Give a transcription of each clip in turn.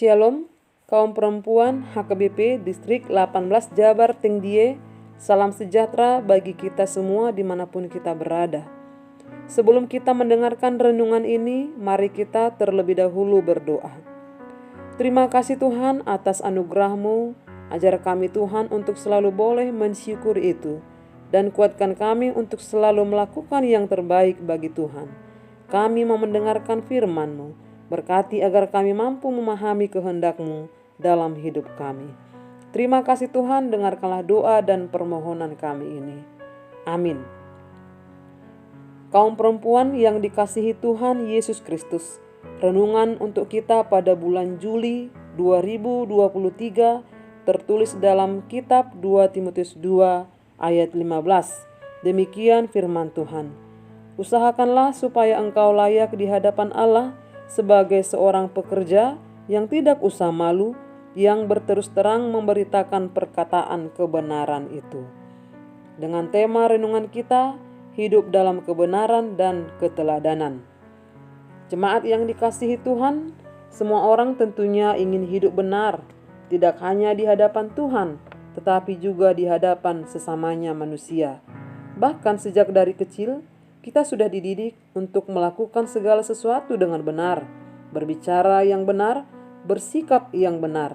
Shalom, kaum perempuan HKBP Distrik 18 Jabar Tengdie, salam sejahtera bagi kita semua dimanapun kita berada. Sebelum kita mendengarkan renungan ini, mari kita terlebih dahulu berdoa. Terima kasih Tuhan atas anugerah-Mu, ajar kami Tuhan untuk selalu boleh mensyukuri itu, dan kuatkan kami untuk selalu melakukan yang terbaik bagi Tuhan. Kami mau mendengarkan firman-Mu. Berkati agar kami mampu memahami kehendak-Mu dalam hidup kami. Terima kasih Tuhan, dengarkanlah doa dan permohonan kami ini. Amin. Kaum perempuan yang dikasihi Tuhan Yesus Kristus, renungan untuk kita pada bulan Juli 2023 tertulis dalam kitab 2 Timotius 2 ayat 15. Demikian firman Tuhan. Usahakanlah supaya engkau layak di hadapan Allah sebagai seorang pekerja yang tidak usah malu, yang berterus terang memberitakan perkataan kebenaran itu. Dengan tema renungan kita, hidup dalam kebenaran dan keteladanan. Jemaat yang dikasihi Tuhan, semua orang tentunya ingin hidup benar, tidak hanya di hadapan Tuhan, tetapi juga di hadapan sesamanya manusia. Bahkan sejak dari kecil, kita sudah dididik untuk melakukan segala sesuatu dengan benar, berbicara yang benar, bersikap yang benar.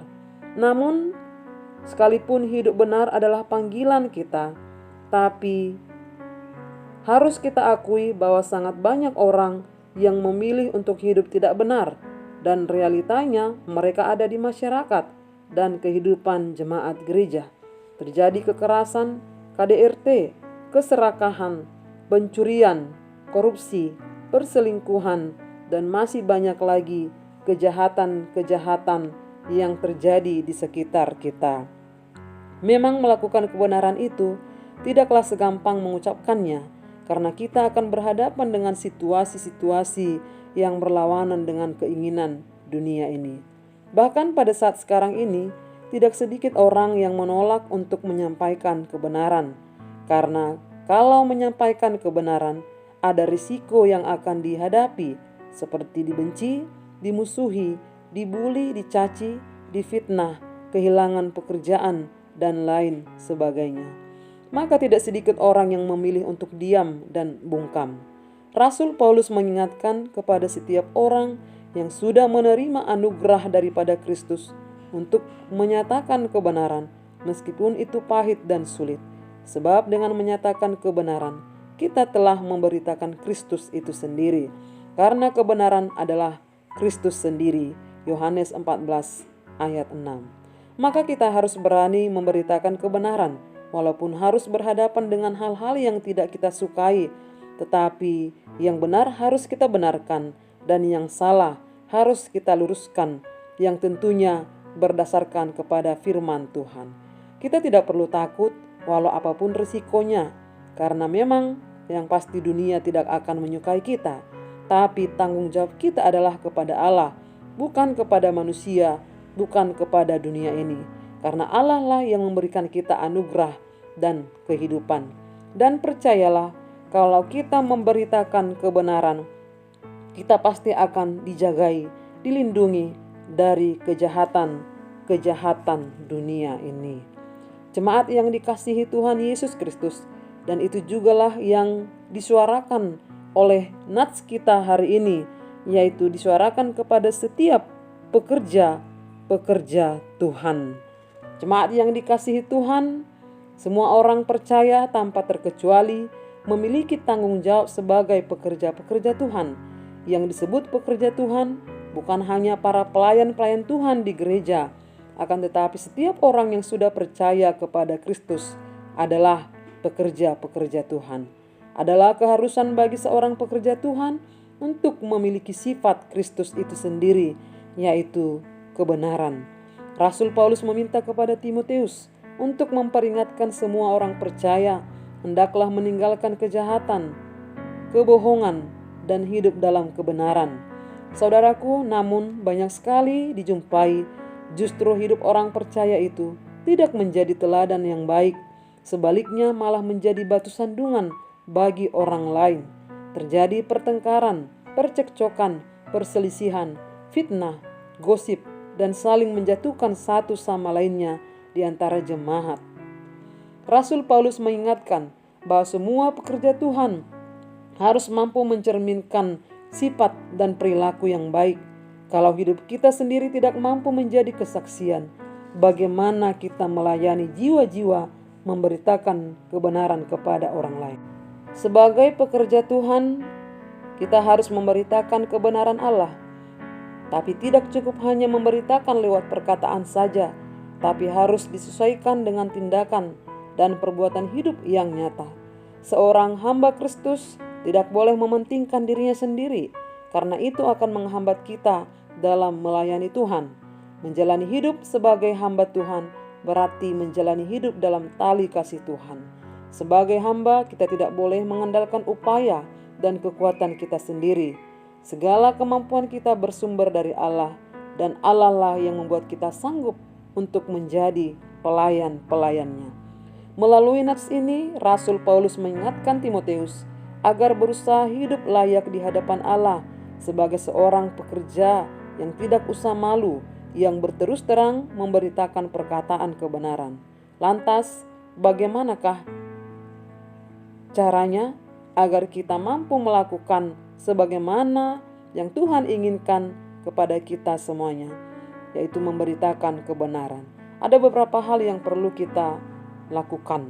Namun, sekalipun hidup benar adalah panggilan kita, tapi harus kita akui bahwa sangat banyak orang yang memilih untuk hidup tidak benar, dan realitanya mereka ada di masyarakat dan kehidupan jemaat gereja. Terjadi kekerasan, KDRT, keserakahan, pencurian, korupsi, perselingkuhan, dan masih banyak lagi kejahatan-kejahatan yang terjadi di sekitar kita. Memang melakukan kebenaran itu tidaklah segampang mengucapkannya, karena kita akan berhadapan dengan situasi-situasi yang berlawanan dengan keinginan dunia ini. Bahkan pada saat sekarang ini, tidak sedikit orang yang menolak untuk menyampaikan kebenaran, karena kalau menyampaikan kebenaran, ada risiko yang akan dihadapi, seperti dibenci, dimusuhi, dibuli, dicaci, difitnah, kehilangan pekerjaan, dan lain sebagainya. Maka tidak sedikit orang yang memilih untuk diam dan bungkam. Rasul Paulus mengingatkan kepada setiap orang yang sudah menerima anugerah daripada Kristus untuk menyatakan kebenaran, meskipun itu pahit dan sulit. Sebab dengan menyatakan kebenaran, kita telah memberitakan Kristus itu sendiri. Karena kebenaran adalah Kristus sendiri. Yohanes 14 ayat 6. Maka kita harus berani memberitakan kebenaran, walaupun harus berhadapan dengan hal-hal yang tidak kita sukai. Tetapi yang benar harus kita benarkan, dan yang salah harus kita luruskan, yang tentunya berdasarkan kepada firman Tuhan. Kita tidak perlu takut walau apapun risikonya, karena memang yang pasti dunia tidak akan menyukai kita. Tapi tanggung jawab kita adalah kepada Allah, bukan kepada manusia, bukan kepada dunia ini. Karena Allah lah yang memberikan kita anugerah dan kehidupan. Dan percayalah, kalau kita memberitakan kebenaran, kita pasti akan dijagai, dilindungi dari kejahatan dunia ini. Jemaat yang dikasihi Tuhan Yesus Kristus, dan itu jugalah yang disuarakan oleh nats kita hari ini, yaitu disuarakan kepada setiap pekerja Tuhan. Jemaat yang dikasihi Tuhan, semua orang percaya tanpa terkecuali memiliki tanggung jawab sebagai pekerja-pekerja Tuhan. Yang disebut pekerja Tuhan bukan hanya para pelayan-pelayan Tuhan di gereja, akan tetapi setiap orang yang sudah percaya kepada Kristus adalah pekerja-pekerja Tuhan. Adalah keharusan bagi seorang pekerja Tuhan untuk memiliki sifat Kristus itu sendiri, yaitu kebenaran. Rasul Paulus meminta kepada Timotius untuk memperingatkan semua orang percaya hendaklah meninggalkan kejahatan, kebohongan, dan hidup dalam kebenaran. Saudaraku, namun banyak sekali dijumpai justru hidup orang percaya itu tidak menjadi teladan yang baik. Sebaliknya malah menjadi batu sandungan bagi orang lain. Terjadi pertengkaran, percekcokan, perselisihan, fitnah, gosip, dan saling menjatuhkan satu sama lainnya di antara jemaat. Rasul Paulus mengingatkan bahwa semua pekerja Tuhan harus mampu mencerminkan sifat dan perilaku yang baik. Kalau hidup kita sendiri tidak mampu menjadi kesaksian, bagaimana kita melayani jiwa-jiwa memberitakan kebenaran kepada orang lain? Sebagai pekerja Tuhan, kita harus memberitakan kebenaran Allah. Tapi tidak cukup hanya memberitakan lewat perkataan saja, tapi harus disesuaikan dengan tindakan dan perbuatan hidup yang nyata. Seorang hamba Kristus tidak boleh mementingkan dirinya sendiri, karena itu akan menghambat kita dalam melayani Tuhan. Menjalani hidup sebagai hamba Tuhan berarti menjalani hidup dalam tali kasih Tuhan. Sebagai hamba, kita tidak boleh mengandalkan upaya dan kekuatan kita sendiri. Segala kemampuan kita bersumber dari Allah, dan Allah lah yang membuat kita sanggup untuk menjadi pelayan-pelayannya. Melalui nats ini, Rasul Paulus mengingatkan Timotius agar berusaha hidup layak di hadapan Allah sebagai seorang pekerja yang tidak usah malu, yang berterus terang memberitakan perkataan kebenaran. Lantas, bagaimanakah caranya agar kita mampu melakukan sebagaimana yang Tuhan inginkan kepada kita semuanya, yaitu memberitakan kebenaran? Ada beberapa hal yang perlu kita lakukan.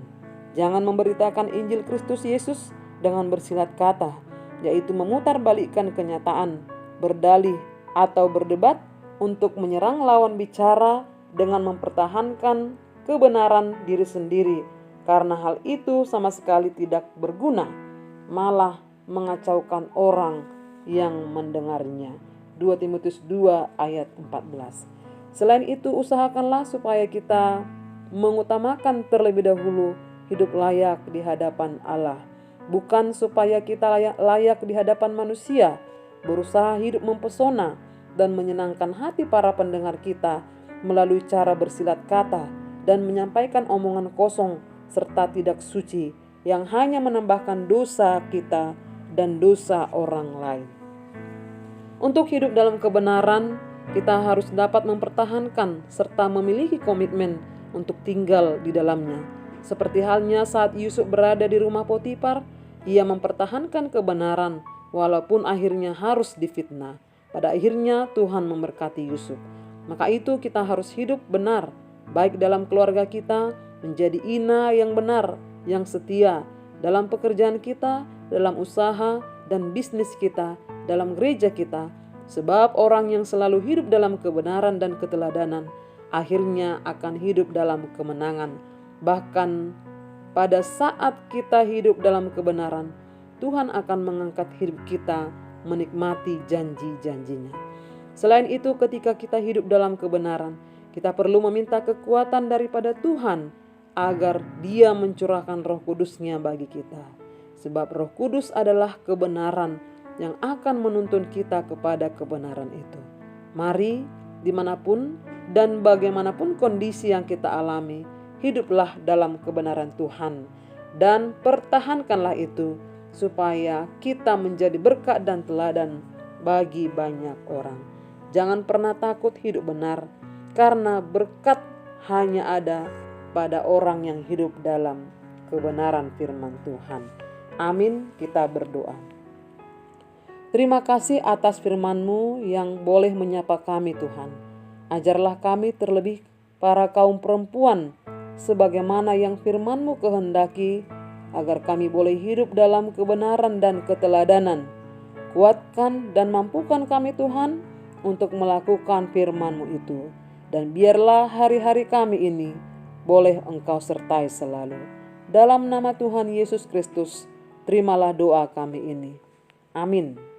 Jangan memberitakan Injil Kristus Yesus dengan bersilat kata, yaitu memutarbalikkan kenyataan, berdalih atau berdebat untuk menyerang lawan bicara dengan mempertahankan kebenaran diri sendiri, karena hal itu sama sekali tidak berguna, malah mengacaukan orang yang mendengarnya. 2 Timotius 2 ayat 14. Selain itu, usahakanlah supaya kita mengutamakan terlebih dahulu hidup layak di hadapan Allah, bukan supaya kita layak di hadapan manusia. Berusaha hidup mempesona dan menyenangkan hati para pendengar kita melalui cara bersilat kata dan menyampaikan omongan kosong serta tidak suci yang hanya menambahkan dosa kita dan dosa orang lain. Untuk hidup dalam kebenaran, kita harus dapat mempertahankan serta memiliki komitmen untuk tinggal di dalamnya. Seperti halnya saat Yusuf berada di rumah Potifar, ia mempertahankan kebenaran walaupun akhirnya harus difitnah. Pada akhirnya Tuhan memberkati Yusuf. Maka itu kita harus hidup benar, baik dalam keluarga kita, menjadi ina yang benar, yang setia, dalam pekerjaan kita, dalam usaha dan bisnis kita, dalam gereja kita. Sebab orang yang selalu hidup dalam kebenaran dan keteladanan, akhirnya akan hidup dalam kemenangan. Bahkan pada saat kita hidup dalam kebenaran, Tuhan akan mengangkat hidup kita menikmati janji-janjinya. Selain itu, ketika kita hidup dalam kebenaran, kita perlu meminta kekuatan daripada Tuhan agar Dia mencurahkan Roh Kudus-Nya bagi kita. Sebab Roh Kudus adalah kebenaran yang akan menuntun kita kepada kebenaran itu. Mari, dimanapun dan bagaimanapun kondisi yang kita alami, hiduplah dalam kebenaran Tuhan dan pertahankanlah itu, supaya kita menjadi berkat dan teladan bagi banyak orang. Jangan pernah takut hidup benar, karena berkat hanya ada pada orang yang hidup dalam kebenaran firman Tuhan. Amin, kita berdoa. Terima kasih atas firman-Mu yang boleh menyapa kami Tuhan. Ajarlah kami terlebih para kaum perempuan sebagaimana yang firman-Mu kehendaki, agar kami boleh hidup dalam kebenaran dan keteladanan. Kuatkan dan mampukan kami Tuhan untuk melakukan firman-Mu itu. Dan biarlah hari-hari kami ini boleh Engkau sertai selalu. Dalam nama Tuhan Yesus Kristus, terimalah doa kami ini. Amin.